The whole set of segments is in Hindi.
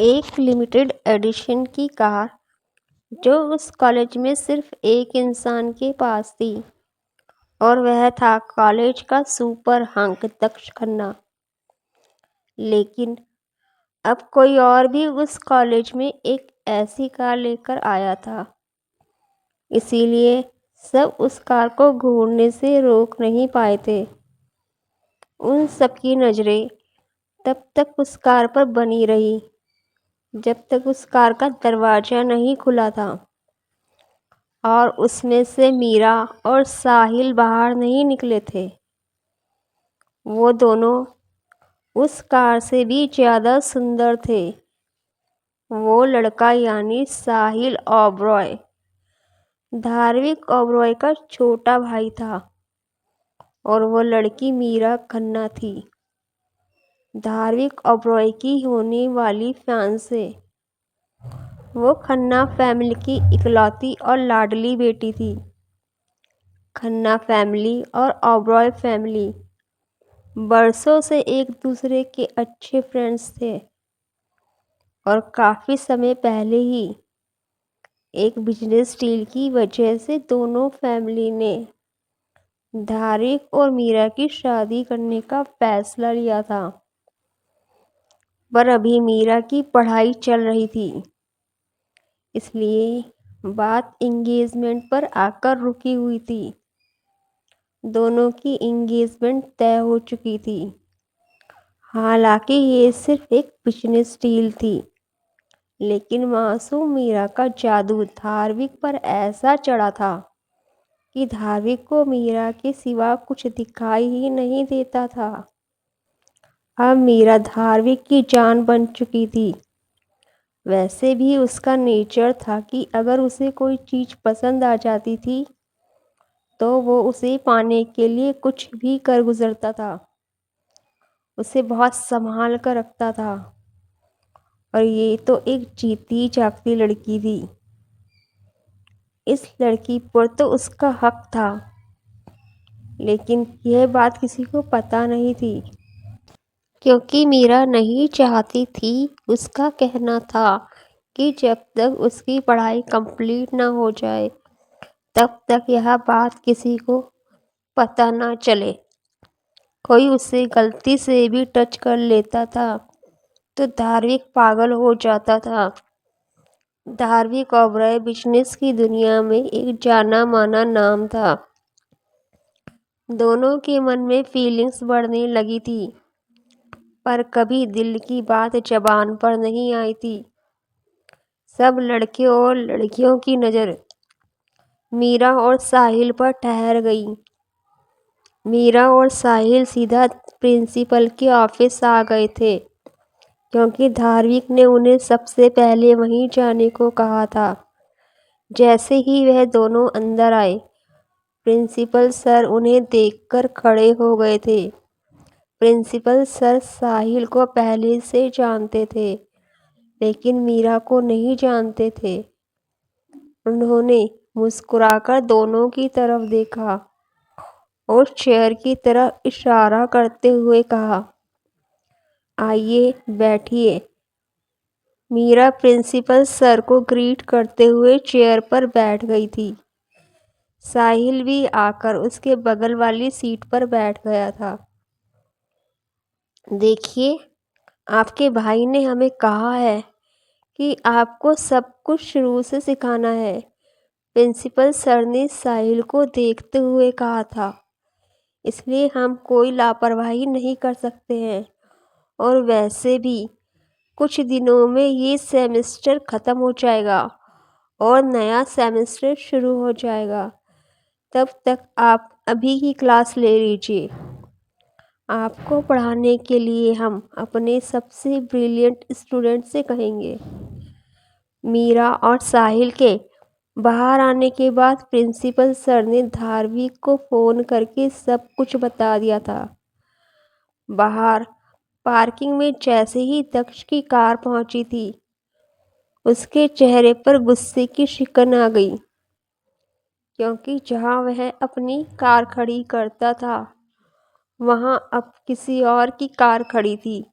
एक लिमिटेड एडिशन की कार जो उस कॉलेज में सिर्फ एक इंसान के पास थी और वह था कॉलेज का सुपर हंक दक्ष खन्ना। लेकिन अब कोई और भी उस कॉलेज में एक ऐसी कार लेकर आया था, इसीलिए सब उस कार को घूरने से रोक नहीं पाए थे। उन सबकी नज़रें तब तक उस कार पर बनी रही जब तक उस कार का दरवाज़ा नहीं खुला था और उसमें से मीरा और साहिल बाहर नहीं निकले थे। वो दोनों उस कार से भी ज़्यादा सुंदर थे। वो लड़का यानी साहिल ओबरॉय धार्मिक ओबरॉय का छोटा भाई था और वो लड़की मीरा खन्ना थी, धार्मिक ओबरॉय की होने वाली फियांसे। वो खन्ना फैमिली की इकलौती और लाडली बेटी थी। खन्ना फैमिली और ओबरॉय फैमिली बरसों से एक दूसरे के अच्छे फ्रेंड्स थे और काफ़ी समय पहले ही एक बिजनेस डील की वजह से दोनों फैमिली ने धारिक और मीरा की शादी करने का फैसला लिया था। पर अभी मीरा की पढ़ाई चल रही थी, इसलिए बात एंगेजमेंट पर आकर रुकी हुई थी। दोनों की एंगेजमेंट तय हो चुकी थी। हालांकि ये सिर्फ एक बिजनेस डील थी, लेकिन मासूम मीरा का जादू धार्मिक पर ऐसा चढ़ा था कि धार्मिक को मीरा के सिवा कुछ दिखाई ही नहीं देता था। अब मीरा धार्मिक की जान बन चुकी थी। वैसे भी उसका नेचर था कि अगर उसे कोई चीज़ पसंद आ जाती थी तो वो उसे पाने के लिए कुछ भी कर गुजरता था। उसे बहुत संभाल कर रखता था और ये तो एक जीती जागती लड़की थी। इस लड़की पर तो उसका हक था, लेकिन यह बात किसी को पता नहीं थी क्योंकि मीरा नहीं चाहती थी। उसका कहना था कि जब तक उसकी पढ़ाई कंप्लीट ना हो जाए तब तक यह बात किसी को पता ना चले। कोई उसे गलती से भी टच कर लेता था तो धार्मिक पागल हो जाता था। धार्मिक ओबरॉय बिजनेस की दुनिया में एक जाना माना नाम था। दोनों के मन में फीलिंग्स बढ़ने लगी थी, पर कभी दिल की बात जबान पर नहीं आई थी। सब लड़के और लड़कियों की नज़र मीरा और साहिल पर ठहर गई। मीरा और साहिल सीधा प्रिंसिपल के ऑफिस आ गए थे क्योंकि धार्मिक ने उन्हें सबसे पहले वहीं जाने को कहा था। जैसे ही वह दोनों अंदर आए, प्रिंसिपल सर उन्हें देखकर खड़े हो गए थे। प्रिंसिपल सर साहिल को पहले से जानते थे, लेकिन मीरा को नहीं जानते थे। उन्होंने मुस्कुराकर दोनों की तरफ देखा और चेयर की तरफ इशारा करते हुए कहा, आइए बैठिए। मीरा प्रिंसिपल सर को ग्रीट करते हुए चेयर पर बैठ गई थी। साहिल भी आकर उसके बगल वाली सीट पर बैठ गया था। देखिए, आपके भाई ने हमें कहा है कि आपको सब कुछ शुरू से सिखाना है, प्रिंसिपल सर ने साहिल को देखते हुए कहा था। इसलिए हम कोई लापरवाही नहीं कर सकते हैं और वैसे भी कुछ दिनों में ये सेमेस्टर ख़त्म हो जाएगा और नया सेमेस्टर शुरू हो जाएगा। तब तक आप अभी की क्लास ले लीजिए। आपको पढ़ाने के लिए हम अपने सबसे ब्रिलियंट स्टूडेंट से कहेंगे। मीरा और साहिल के बाहर आने के बाद प्रिंसिपल सर ने धार्मिक को फ़ोन करके सब कुछ बता दिया था। बाहर पार्किंग में जैसे ही दक्ष की कार पहुंची थी, उसके चेहरे पर गुस्से की शिकन आ गई, क्योंकि जहां वह अपनी कार खड़ी करता था वहां अब किसी और की कार खड़ी थी।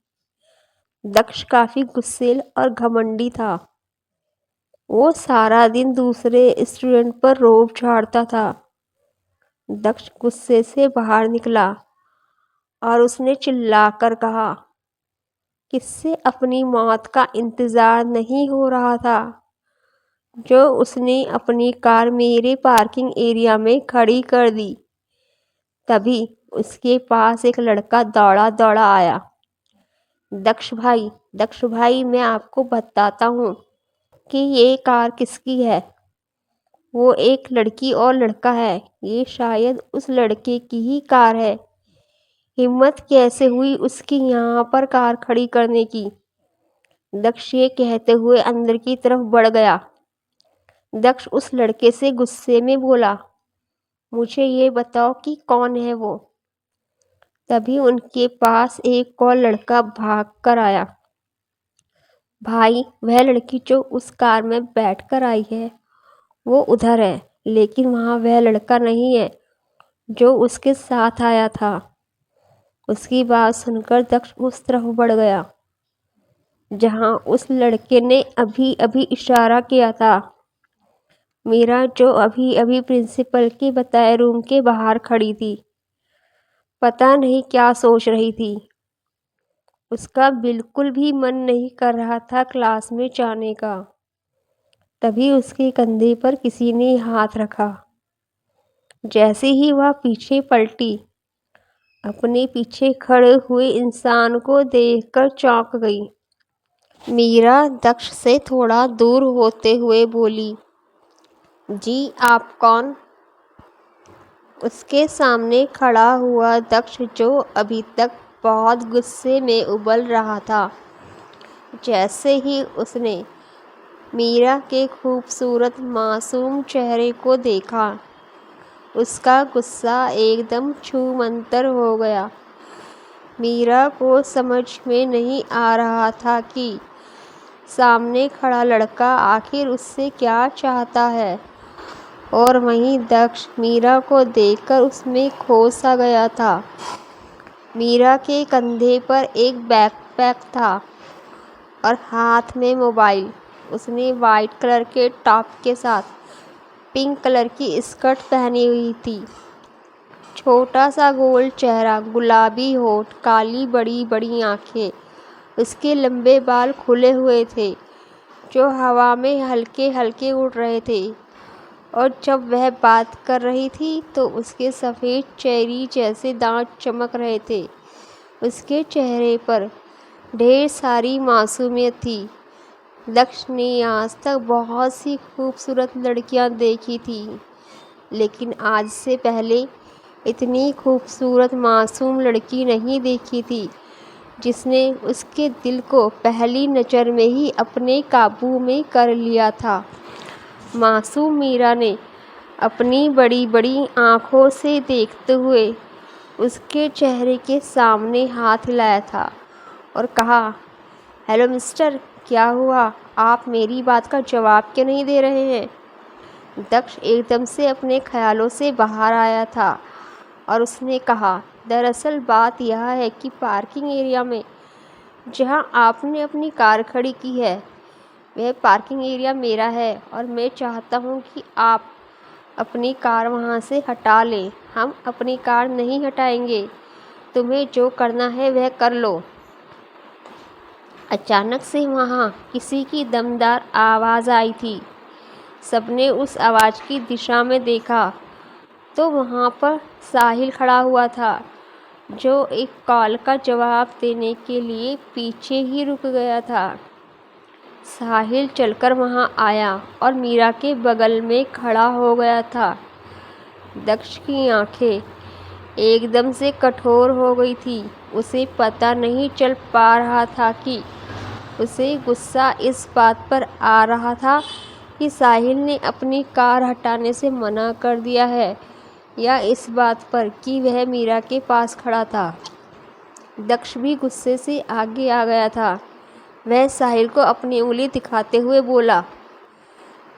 दक्ष काफी गुस्सैल और घमंडी था। वो सारा दिन दूसरे स्टूडेंट पर रोब झाड़ता था। दक्ष गुस्से से बाहर निकला और उसने चिल्लाकर कहा, किससे अपनी मौत का इंतजार नहीं हो रहा था जो उसने अपनी कार मेरे पार्किंग एरिया में खड़ी कर दी। तभी उसके पास एक लड़का दौड़ा दौड़ा आया। दक्ष भाई, मैं आपको बताता हूँ कि ये कार किसकी है। वो एक लड़की और लड़का है। ये शायद उस लड़के की ही कार है। हिम्मत कैसे हुई उसकी यहाँ पर कार खड़ी करने की। दक्ष ये कहते हुए अंदर की तरफ बढ़ गया। दक्ष उस लड़के से गुस्से में बोला, मुझे ये बताओ कि कौन है वो। तभी उनके पास एक और लड़का भाग कर आया। भाई, वह लड़की जो उस कार में बैठकर आई है वो उधर है, लेकिन वहाँ वह लड़का नहीं है जो उसके साथ आया था। उसकी बात सुनकर दक्ष उस तरफ बढ़ गया जहाँ उस लड़के ने अभी अभी इशारा किया था। मीरा जो अभी अभी प्रिंसिपल के बताए रूम के बाहर खड़ी थी, पता नहीं क्या सोच रही थी। उसका बिल्कुल भी मन नहीं कर रहा था क्लास में जाने का। तभी उसके कंधे पर किसी ने हाथ रखा। जैसे ही वह पीछे पलटी, अपने पीछे खड़े हुए इंसान को देखकर चौंक गई। मीरा दक्ष से थोड़ा दूर होते हुए बोली, जी आप कौन? उसके सामने खड़ा हुआ दक्ष, जो अभी तक बहुत गुस्से में उबल रहा था, जैसे ही उसने मीरा के खूबसूरत मासूम चेहरे को देखा, उसका गुस्सा एकदम छूमंतर हो गया। मीरा को समझ में नहीं आ रहा था कि सामने खड़ा लड़का आखिर उससे क्या चाहता है। और वहीं दक्ष मीरा को देखकर उसमें खो सा गया था। मीरा के कंधे पर एक बैकपैक था और हाथ में मोबाइल। उसने वाइट कलर के टॉप के साथ पिंक कलर की स्कर्ट पहनी हुई थी। छोटा सा गोल चेहरा, गुलाबी होठ, काली बड़ी बड़ी आंखें। उसके लंबे बाल खुले हुए थे जो हवा में हल्के हल्के उड़ रहे थे, और जब वह बात कर रही थी तो उसके सफ़ेद चेरी जैसे दांत चमक रहे थे। उसके चेहरे पर ढेर सारी मासूमियत थी। दक्ष ने आज तक बहुत सी खूबसूरत लड़कियां देखी थी, लेकिन आज से पहले इतनी खूबसूरत मासूम लड़की नहीं देखी थी जिसने उसके दिल को पहली नज़र में ही अपने काबू में कर लिया था। मासूम मीरा ने अपनी बड़ी बड़ी आँखों से देखते हुए उसके चेहरे के सामने हाथ हिलाया था और कहा, हेलो मिस्टर, क्या हुआ? आप मेरी बात का जवाब क्यों नहीं दे रहे हैं? दक्ष एकदम से अपने ख्यालों से बाहर आया था और उसने कहा, दरअसल बात यह है कि पार्किंग एरिया में जहां आपने अपनी कार खड़ी की है, वह पार्किंग एरिया मेरा है और मैं चाहता हूं कि आप अपनी कार वहां से हटा लें। हम अपनी कार नहीं हटाएंगे। तुम्हें जो करना है वह कर लो। अचानक से वहां किसी की दमदार आवाज़ आई थी। सबने उस आवाज़ की दिशा में देखा तो वहां पर साहिल खड़ा हुआ था, जो एक कॉल का जवाब देने के लिए पीछे ही रुक गया था। साहिल चलकर वहां आया और मीरा के बगल में खड़ा हो गया था। दक्ष की आंखें एकदम से कठोर हो गई थी। उसे पता नहीं चल पा रहा था कि उसे गुस्सा इस बात पर आ रहा था कि साहिल ने अपनी कार हटाने से मना कर दिया है, या इस बात पर कि वह मीरा के पास खड़ा था। दक्ष भी गुस्से से आगे आ गया था। वह साहिल को अपनी उंगली दिखाते हुए बोला,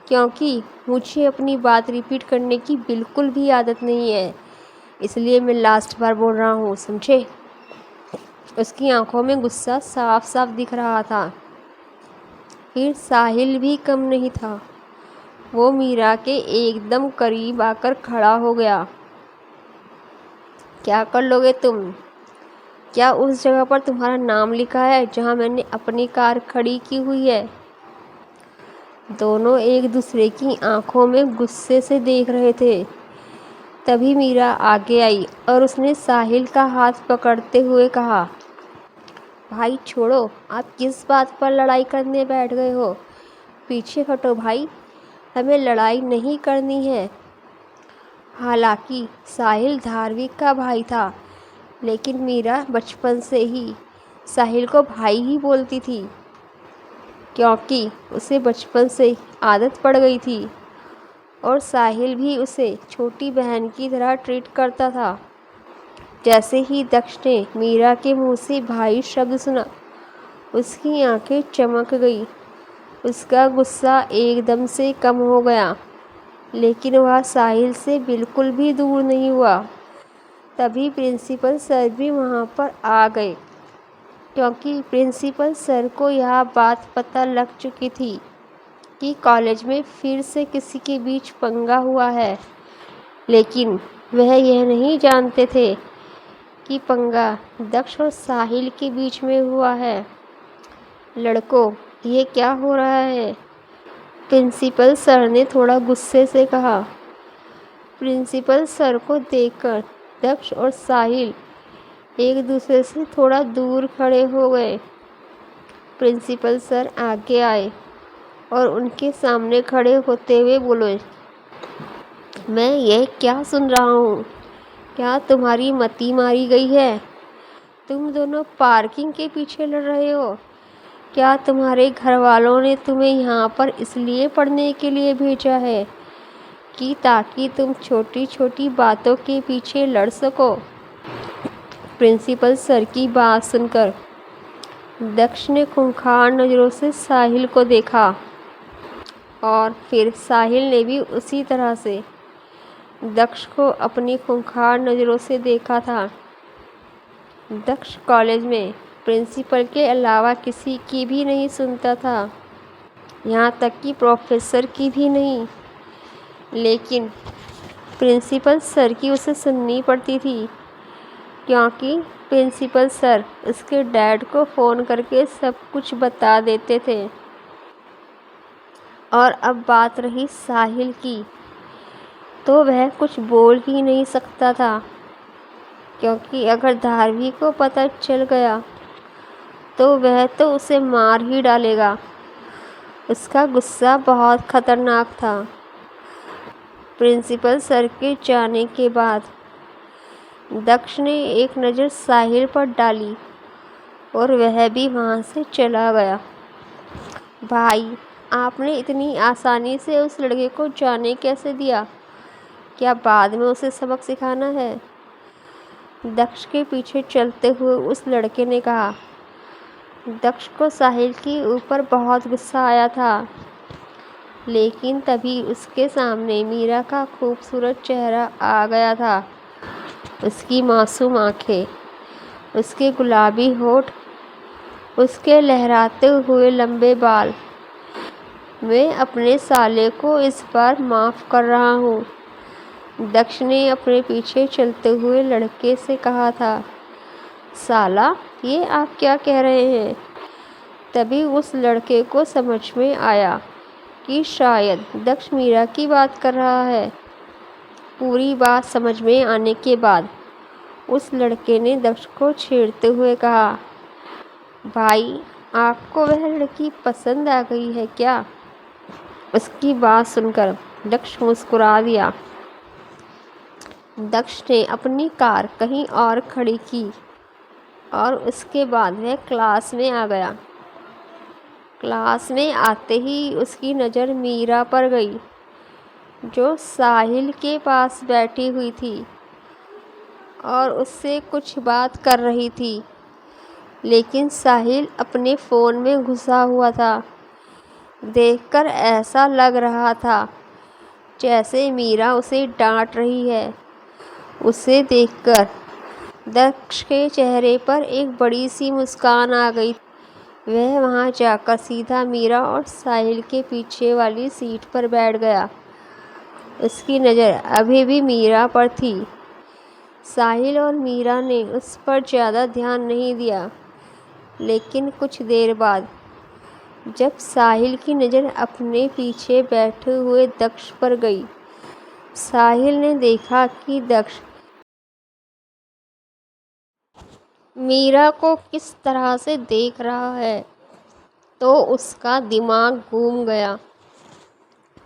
क्योंकि मुझे अपनी बात रिपीट करने की बिल्कुल भी आदत नहीं है, इसलिए मैं लास्ट बार बोल रहा हूँ, समझे? उसकी आंखों में गुस्सा साफ साफ दिख रहा था। फिर साहिल भी कम नहीं था। वो मीरा के एकदम करीब आकर खड़ा हो गया। क्या कर लोगे तुम? क्या उस जगह पर तुम्हारा नाम लिखा है जहां मैंने अपनी कार खड़ी की हुई है? दोनों एक दूसरे की आंखों में गुस्से से देख रहे थे। तभी मीरा आगे आई और उसने साहिल का हाथ पकड़ते हुए कहा, भाई छोड़ो, आप किस बात पर लड़ाई करने बैठ गए हो? पीछे हटो भाई, हमें लड़ाई नहीं करनी है। हालांकि साहिल धार्मिक का भाई था, लेकिन मीरा बचपन से ही साहिल को भाई ही बोलती थी, क्योंकि उसे बचपन से आदत पड़ गई थी और साहिल भी उसे छोटी बहन की तरह ट्रीट करता था। जैसे ही दक्ष ने मीरा के मुंह से भाई शब्द सुना, उसकी आंखें चमक गई। उसका गुस्सा एकदम से कम हो गया, लेकिन वह साहिल से बिल्कुल भी दूर नहीं हुआ। तभी प्रिंसिपल सर भी वहाँ पर आ गए, क्योंकि प्रिंसिपल सर को यह बात पता लग चुकी थी कि कॉलेज में फिर से किसी के बीच पंगा हुआ है। लेकिन वह यह नहीं जानते थे कि पंगा दक्ष और साहिल के बीच में हुआ है। लड़कों, ये क्या हो रहा है? प्रिंसिपल सर ने थोड़ा गुस्से से कहा। प्रिंसिपल सर को देखकर दक्ष और साहिल एक दूसरे से थोड़ा दूर खड़े हो गए। प्रिंसिपल सर आगे आए और उनके सामने खड़े होते हुए बोले, मैं यह क्या सुन रहा हूँ? क्या तुम्हारी मति मारी गई है? तुम दोनों पार्किंग के पीछे लड़ रहे हो? क्या तुम्हारे घर वालों ने तुम्हें यहाँ पर इसलिए पढ़ने के लिए भेजा है कि ताकि तुम छोटी छोटी बातों के पीछे लड़ सको? प्रिंसिपल सर की बात सुनकर दक्ष ने खूंखार नज़रों से साहिल को देखा और फिर साहिल ने भी उसी तरह से दक्ष को अपनी खूंखार नज़रों से देखा था। दक्ष कॉलेज में प्रिंसिपल के अलावा किसी की भी नहीं सुनता था, यहाँ तक कि प्रोफेसर की भी नहीं। लेकिन प्रिंसिपल सर की उसे सुननी पड़ती थी, क्योंकि प्रिंसिपल सर उसके डैड को फ़ोन करके सब कुछ बता देते थे। और अब बात रही साहिल की, तो वह कुछ बोल ही नहीं सकता था, क्योंकि अगर धारवी को पता चल गया तो वह तो उसे मार ही डालेगा। उसका गुस्सा बहुत खतरनाक था। प्रिंसिपल सर के जाने के बाद दक्ष ने एक नज़र साहिल पर डाली और वह भी वहाँ से चला गया। भाई, आपने इतनी आसानी से उस लड़के को जाने कैसे दिया? क्या बाद में उसे सबक सिखाना है? दक्ष के पीछे चलते हुए उस लड़के ने कहा। दक्ष को साहिल के ऊपर बहुत गुस्सा आया था, लेकिन तभी उसके सामने मीरा का खूबसूरत चेहरा आ गया था। उसकी मासूम आंखें, उसके गुलाबी होठ, उसके लहराते हुए लंबे बाल। मैं अपने साले को इस बार माफ़ कर रहा हूँ, दक्ष ने अपने पीछे चलते हुए लड़के से कहा था। साला, ये आप क्या कह रहे हैं? तभी उस लड़के को समझ में आया कि शायद दक्ष मीरा की बात कर रहा है। पूरी बात समझ में आने के बाद उस लड़के ने दक्ष को छेड़ते हुए कहा, भाई, आपको वह लड़की पसंद आ गई है क्या? उसकी बात सुनकर दक्ष मुस्कुरा दिया। दक्ष ने अपनी कार कहीं और खड़ी की और उसके बाद वह क्लास में आ गया। क्लास में आते ही उसकी नज़र मीरा पर गई, जो साहिल के पास बैठी हुई थी और उससे कुछ बात कर रही थी। लेकिन साहिल अपने फ़ोन में घुसा हुआ था। देखकर ऐसा लग रहा था जैसे मीरा उसे डांट रही है। उसे देखकर दक्ष के चेहरे पर एक बड़ी सी मुस्कान आ गई। वह वहां जाकर सीधा मीरा और साहिल के पीछे वाली सीट पर बैठ गया। उसकी नज़र अभी भी मीरा पर थी। साहिल और मीरा ने उस पर ज़्यादा ध्यान नहीं दिया, लेकिन कुछ देर बाद जब साहिल की नज़र अपने पीछे बैठे हुए दक्ष पर गई, साहिल ने देखा कि दक्ष मीरा को किस तरह से देख रहा है, तो उसका दिमाग घूम गया।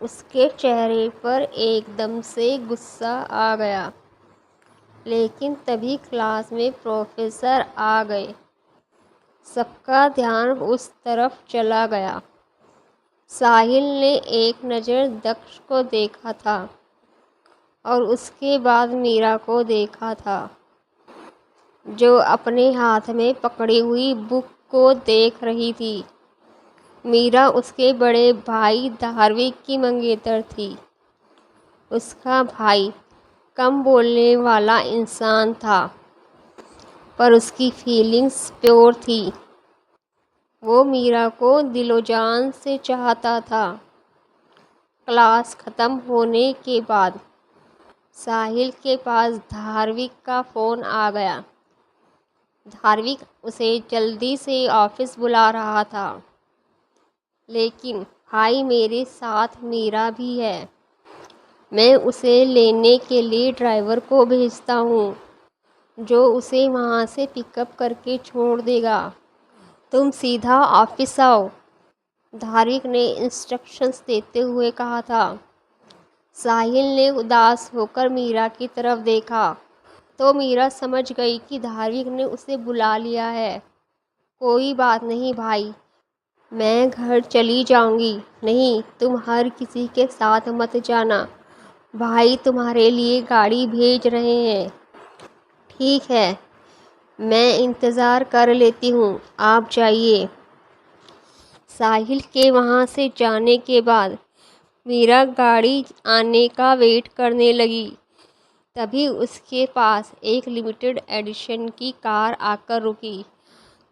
उसके चेहरे पर एकदम से गुस्सा आ गया। लेकिन तभी क्लास में प्रोफेसर आ गए। सबका ध्यान उस तरफ चला गया। साहिल ने एक नज़र दक्ष को देखा था और उसके बाद मीरा को देखा था, जो अपने हाथ में पकड़ी हुई बुक को देख रही थी। मीरा उसके बड़े भाई धार्विक की मंगेतर थी। उसका भाई कम बोलने वाला इंसान था, पर उसकी फीलिंग्स प्योर थी। वो मीरा को दिलो जान से चाहता था। क्लास ख़त्म होने के बाद साहिल के पास धार्विक का फ़ोन आ गया। धार्विक उसे जल्दी से ऑफिस बुला रहा था। लेकिन भाई, मेरे साथ मीरा भी है। मैं उसे लेने के लिए ड्राइवर को भेजता हूँ, जो उसे वहाँ से पिकअप करके छोड़ देगा। तुम सीधा ऑफिस आओ, धार्विक ने इंस्ट्रक्शंस देते हुए कहा था। साहिल ने उदास होकर मीरा की तरफ देखा तो मीरा समझ गई कि धार्विक ने उसे बुला लिया है। कोई बात नहीं भाई, मैं घर चली जाऊंगी। नहीं, तुम हर किसी के साथ मत जाना। भाई तुम्हारे लिए गाड़ी भेज रहे हैं। ठीक है, मैं इंतज़ार कर लेती हूँ, आप जाइए। साहिल के वहाँ से जाने के बाद मीरा गाड़ी आने का वेट करने लगी। तभी उसके पास एक लिमिटेड एडिशन की कार आकर रुकी।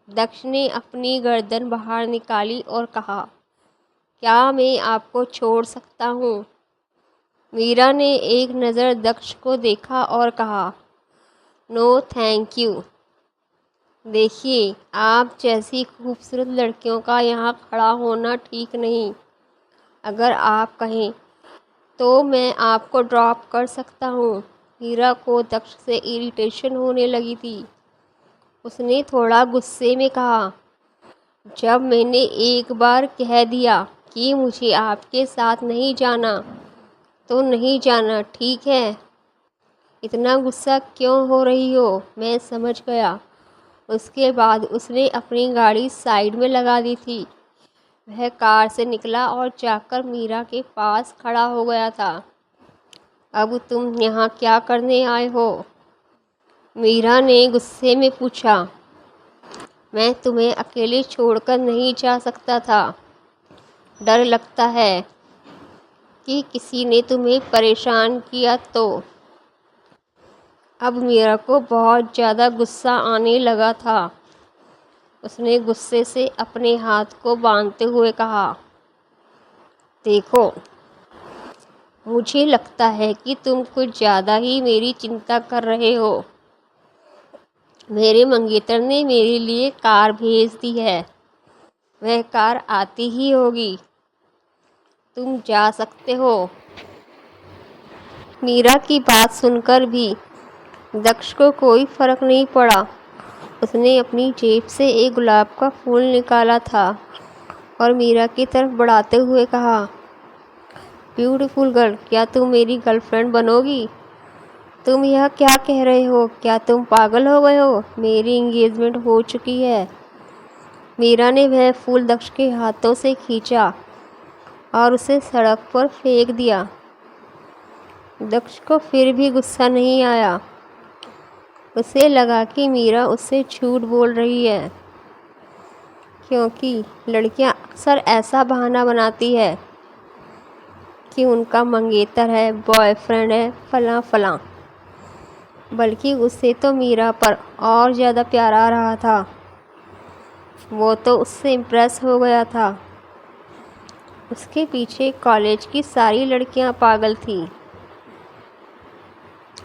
दक्ष ने अपनी गर्दन बाहर निकाली और कहा, क्या मैं आपको छोड़ सकता हूँ? मीरा ने एक नज़र दक्ष को देखा और कहा, नो थैंक यू। देखिए, आप जैसी खूबसूरत लड़कियों का यहाँ खड़ा होना ठीक नहीं। अगर आप कहें तो मैं आपको ड्रॉप कर सकता हूँ। मीरा को दक्ष से इरिटेशन होने लगी थी। उसने थोड़ा गुस्से में कहा, जब मैंने एक बार कह दिया कि मुझे आपके साथ नहीं जाना, तो नहीं जाना, ठीक है? इतना गुस्सा क्यों हो रही हो? मैं समझ गया। उसके बाद उसने अपनी गाड़ी साइड में लगा दी थी। वह कार से निकला और जाकर मीरा के पास खड़ा हो गया था। अब तुम यहाँ क्या करने आए हो? मीरा ने गुस्से में पूछा। मैं तुम्हें अकेले छोड़कर नहीं जा सकता था। डर लगता है कि किसी ने तुम्हें परेशान किया तो। अब मीरा को बहुत ज़्यादा गुस्सा आने लगा था। उसने गुस्से से अपने हाथ को बांधते हुए कहा, देखो, मुझे लगता है कि तुम कुछ ज़्यादा ही मेरी चिंता कर रहे हो। मेरे मंगेतर ने मेरे लिए कार भेज दी है। वह कार आती ही होगी। तुम जा सकते हो। मीरा की बात सुनकर भी दक्ष को कोई फ़र्क नहीं पड़ा। उसने अपनी जेब से एक गुलाब का फूल निकाला था और मीरा की तरफ बढ़ाते हुए कहा, ब्यूटीफुल गर्ल, क्या तुम मेरी गर्लफ्रेंड बनोगी? तुम यह क्या कह रहे हो? क्या तुम पागल हो गए हो? मेरी इंगेजमेंट हो चुकी है। मीरा ने वह फूल दक्ष के हाथों से खींचा और उसे सड़क पर फेंक दिया। दक्ष को फिर भी गुस्सा नहीं आया। उसे लगा कि मीरा उससे झूठ बोल रही है, क्योंकि लड़कियां अक्सर ऐसा बहाना बनाती है कि उनका मंगेतर है, बॉयफ्रेंड है, फलां फलां। बल्कि उससे तो मीरा पर और ज़्यादा प्यार आ रहा था। वो तो उससे इम्प्रेस हो गया था। उसके पीछे कॉलेज की सारी लड़कियां पागल थीं,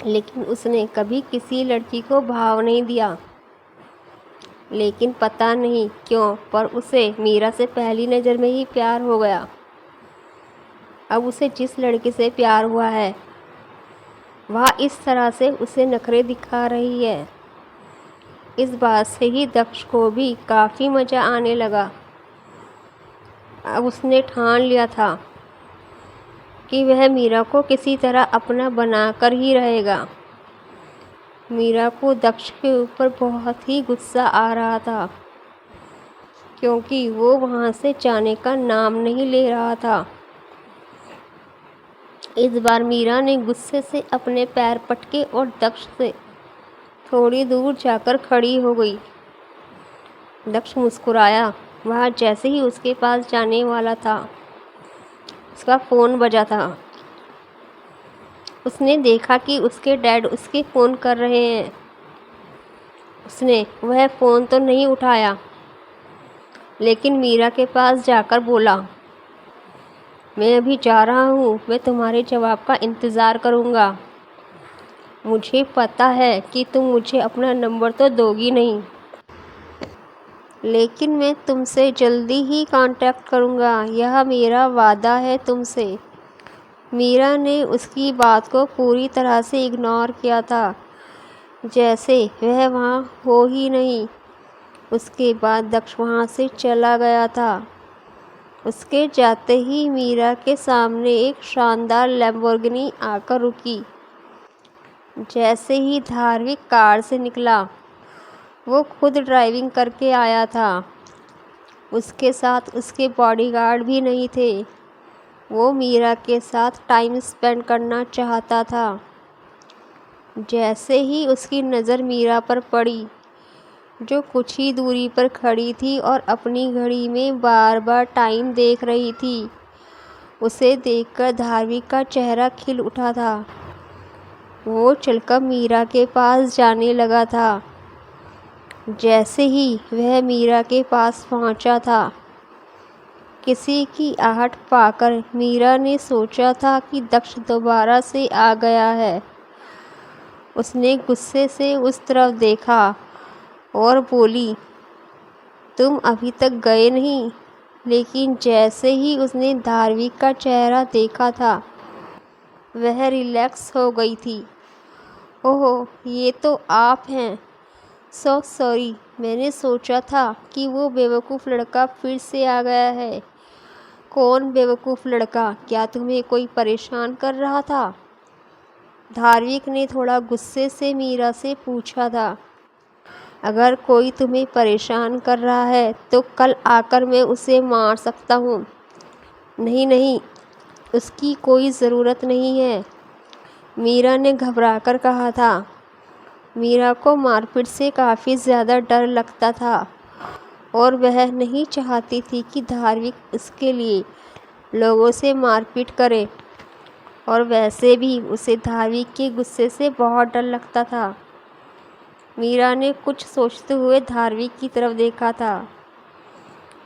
लेकिन उसने कभी किसी लड़की को भाव नहीं दिया। लेकिन पता नहीं क्यों पर उसे मीरा से पहली नज़र में ही प्यार हो गया। अब उसे जिस लड़की से प्यार हुआ है वह इस तरह से उसे नखरे दिखा रही है। इस बात से ही दक्ष को भी काफ़ी मज़ा आने लगा। अब उसने ठान लिया था कि वह मीरा को किसी तरह अपना बनाकर ही रहेगा। मीरा को दक्ष के ऊपर बहुत ही गुस्सा आ रहा था, क्योंकि वो वहाँ से जाने का नाम नहीं ले रहा था। इस बार मीरा ने गुस्से से अपने पैर पटके और दक्ष से थोड़ी दूर जाकर खड़ी हो गई। दक्ष मुस्कुराया। वह जैसे ही उसके पास जाने वाला था, उसका फ़ोन बजा था। उसने देखा कि उसके डैड उसके फ़ोन कर रहे हैं। उसने वह फ़ोन तो नहीं उठाया, लेकिन मीरा के पास जाकर बोला, मैं अभी जा रहा हूँ, मैं तुम्हारे जवाब का इंतज़ार करूँगा। मुझे पता है कि तुम मुझे अपना नंबर तो दोगी नहीं, लेकिन मैं तुमसे जल्दी ही कांटेक्ट करूँगा, यह मेरा वादा है तुमसे। मीरा ने उसकी बात को पूरी तरह से इग्नोर किया था, जैसे वह वहाँ हो ही नहीं। उसके बाद दक्ष वहाँ से चला गया था। उसके जाते ही मीरा के सामने एक शानदार लैम्बोर्गिनी आकर रुकी। जैसे ही धार्मिक कार से निकला, वो खुद ड्राइविंग करके आया था। उसके साथ उसके बॉडीगार्ड भी नहीं थे। वो मीरा के साथ टाइम स्पेंड करना चाहता था। जैसे ही उसकी नज़र मीरा पर पड़ी, जो कुछ ही दूरी पर खड़ी थी और अपनी घड़ी में बार बार टाइम देख रही थी, उसे देखकर धार्मिक का चेहरा खिल उठा था। वो चलकर मीरा के पास जाने लगा था। जैसे ही वह मीरा के पास पहुंचा था, किसी की आहट पाकर मीरा ने सोचा था कि दक्ष दोबारा से आ गया है। उसने गुस्से से उस तरफ देखा और बोली, तुम अभी तक गए नहीं। लेकिन जैसे ही उसने धार्मिक का चेहरा देखा था, वह रिलैक्स हो गई थी। ओह, ये तो आप हैं। सो सॉरी, मैंने सोचा था कि वो बेवकूफ़ लड़का फिर से आ गया है। कौन बेवकूफ़ लड़का? क्या तुम्हें कोई परेशान कर रहा था? धार्मिक ने थोड़ा गुस्से से मीरा से पूछा था। अगर कोई तुम्हें परेशान कर रहा है तो कल आकर मैं उसे मार सकता हूँ। नहीं नहीं, उसकी कोई ज़रूरत नहीं है, मीरा ने घबराकर कहा था। मीरा को मारपीट से काफ़ी ज़्यादा डर लगता था और वह नहीं चाहती थी कि धार्मिक उसके लिए लोगों से मारपीट करे, और वैसे भी उसे धार्मिक के गुस्से से बहुत डर लगता था। मीरा ने कुछ सोचते हुए धार्मिक की तरफ देखा था,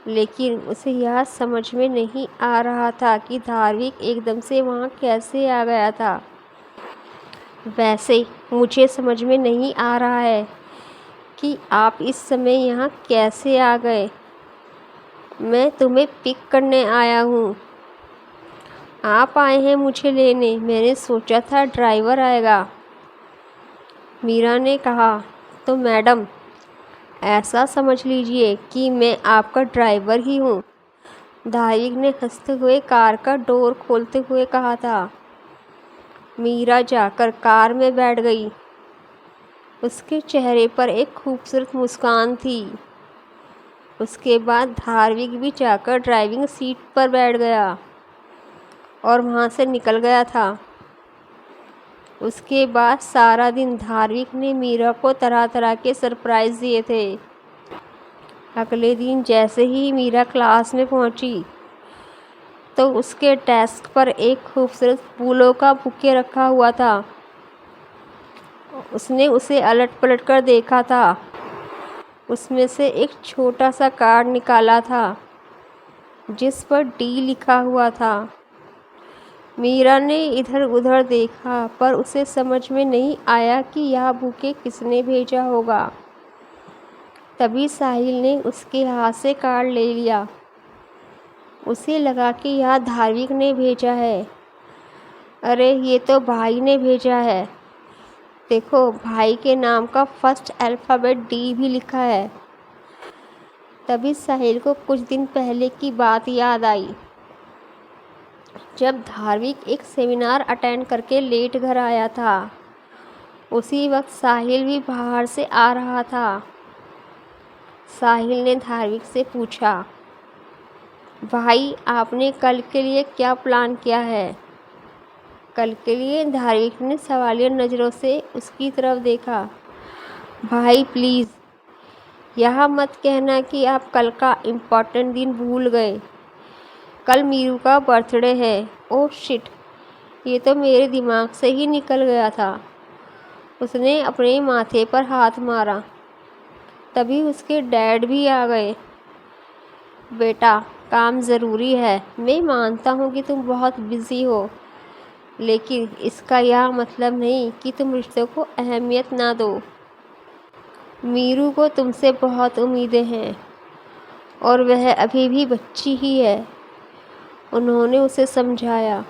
लेकिन उसे यह समझ में नहीं आ रहा था कि धार्मिक एकदम से वहाँ कैसे आ गया था। वैसे मुझे समझ में नहीं आ रहा है कि आप इस समय यहाँ कैसे आ गए। मैं तुम्हें पिक करने आया हूँ। आप आए हैं मुझे लेने? मैंने सोचा था ड्राइवर आएगा, मीरा ने कहा। तो मैडम, ऐसा समझ लीजिए कि मैं आपका ड्राइवर ही हूँ, धार्मिक ने हंसते हुए कार का डोर खोलते हुए कहा था। मीरा जाकर कार में बैठ गई। उसके चेहरे पर एक खूबसूरत मुस्कान थी। उसके बाद धार्मिक भी जाकर ड्राइविंग सीट पर बैठ गया और वहाँ से निकल गया था। उसके बाद सारा दिन धार्मिक ने मीरा को तरह तरह के सरप्राइज़ दिए थे। अगले दिन जैसे ही मीरा क्लास में पहुंची, तो उसके डेस्क पर एक खूबसूरत फूलों का बुके रखा हुआ था उसने उसे अलट पलट कर देखा था। उसमें से एक छोटा सा कार्ड निकाला था जिस पर डी लिखा हुआ था। मीरा ने इधर उधर देखा पर उसे समझ में नहीं आया कि यह बुके किसने भेजा होगा। तभी साहिल ने उसके हाथ से कार्ड ले लिया। उसे लगा कि यह धार्मिक ने भेजा है। अरे ये तो भाई ने भेजा है। देखो भाई के नाम का फर्स्ट अल्फ़ाबेट डी भी लिखा है। तभी साहिल को कुछ दिन पहले की बात याद आई जब धार्मिक एक सेमिनार अटेंड करके लेट घर आया था। उसी वक्त साहिल भी बाहर से आ रहा था। साहिल ने धार्मिक से पूछा, भाई आपने कल के लिए क्या प्लान किया है? कल के लिए? धार्मिक ने सवालिया नज़रों से उसकी तरफ देखा। भाई प्लीज़ यह मत कहना कि आप कल का इम्पोर्टेंट दिन भूल गए। कल मीरू का बर्थडे है। ओह शिट, ये तो मेरे दिमाग से ही निकल गया था। उसने अपने माथे पर हाथ मारा। तभी उसके डैड भी आ गए। बेटा काम ज़रूरी है। मैं मानता हूँ कि तुम बहुत बिज़ी हो, लेकिन इसका यह मतलब नहीं कि तुम रिश्तों को अहमियत ना दो। मीरू को तुमसे बहुत उम्मीदें हैं और वह अभी भी बच्ची ही है। उन्होंने उसे समझाया।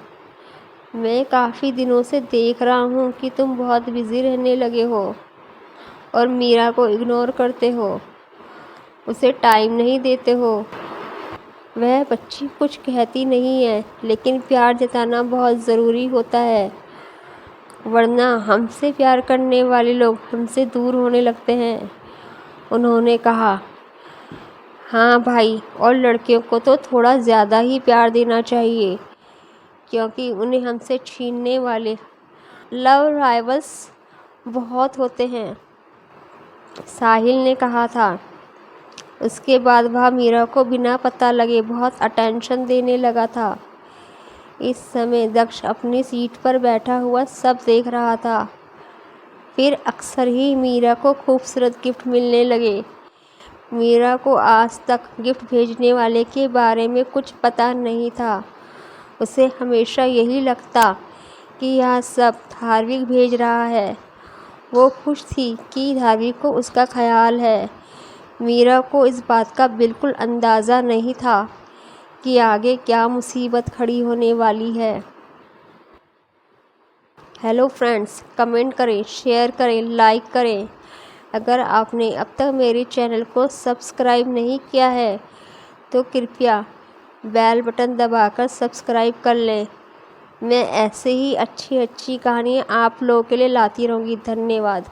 मैं काफ़ी दिनों से देख रहा हूँ कि तुम बहुत बिज़ी रहने लगे हो और मीरा को इग्नोर करते हो, उसे टाइम नहीं देते हो। वह बच्ची कुछ कहती नहीं है, लेकिन प्यार जताना बहुत ज़रूरी होता है, वरना हमसे प्यार करने वाले लोग हमसे दूर होने लगते हैं। उन्होंने कहा, हाँ भाई, और लड़कियों को तो थोड़ा ज़्यादा ही प्यार देना चाहिए, क्योंकि उन्हें हमसे छीनने वाले लव राइवल्स बहुत होते हैं। साहिल ने कहा था। उसके बाद वह मीरा को बिना पता लगे बहुत अटेंशन देने लगा था। इस समय दक्ष अपनी सीट पर बैठा हुआ सब देख रहा था। फिर अक्सर ही मीरा को खूबसूरत गिफ्ट मिलने लगे। मीरा को आज तक गिफ्ट भेजने वाले के बारे में कुछ पता नहीं था। उसे हमेशा यही लगता कि यह सब धार्मिक भेज रहा है। वो खुश थी कि धार्मिक को उसका ख्याल है। मीरा को इस बात का बिल्कुल अंदाज़ा नहीं था कि आगे क्या मुसीबत खड़ी होने वाली है। हेलो फ्रेंड्स, कमेंट करें, शेयर करें, लाइक करें। अगर आपने अब तक मेरे चैनल को सब्सक्राइब नहीं किया है तो कृपया बेल बटन दबाकर सब्सक्राइब कर लें। मैं ऐसे ही अच्छी अच्छी कहानियाँ आप लोगों के लिए लाती रहूँगी। धन्यवाद।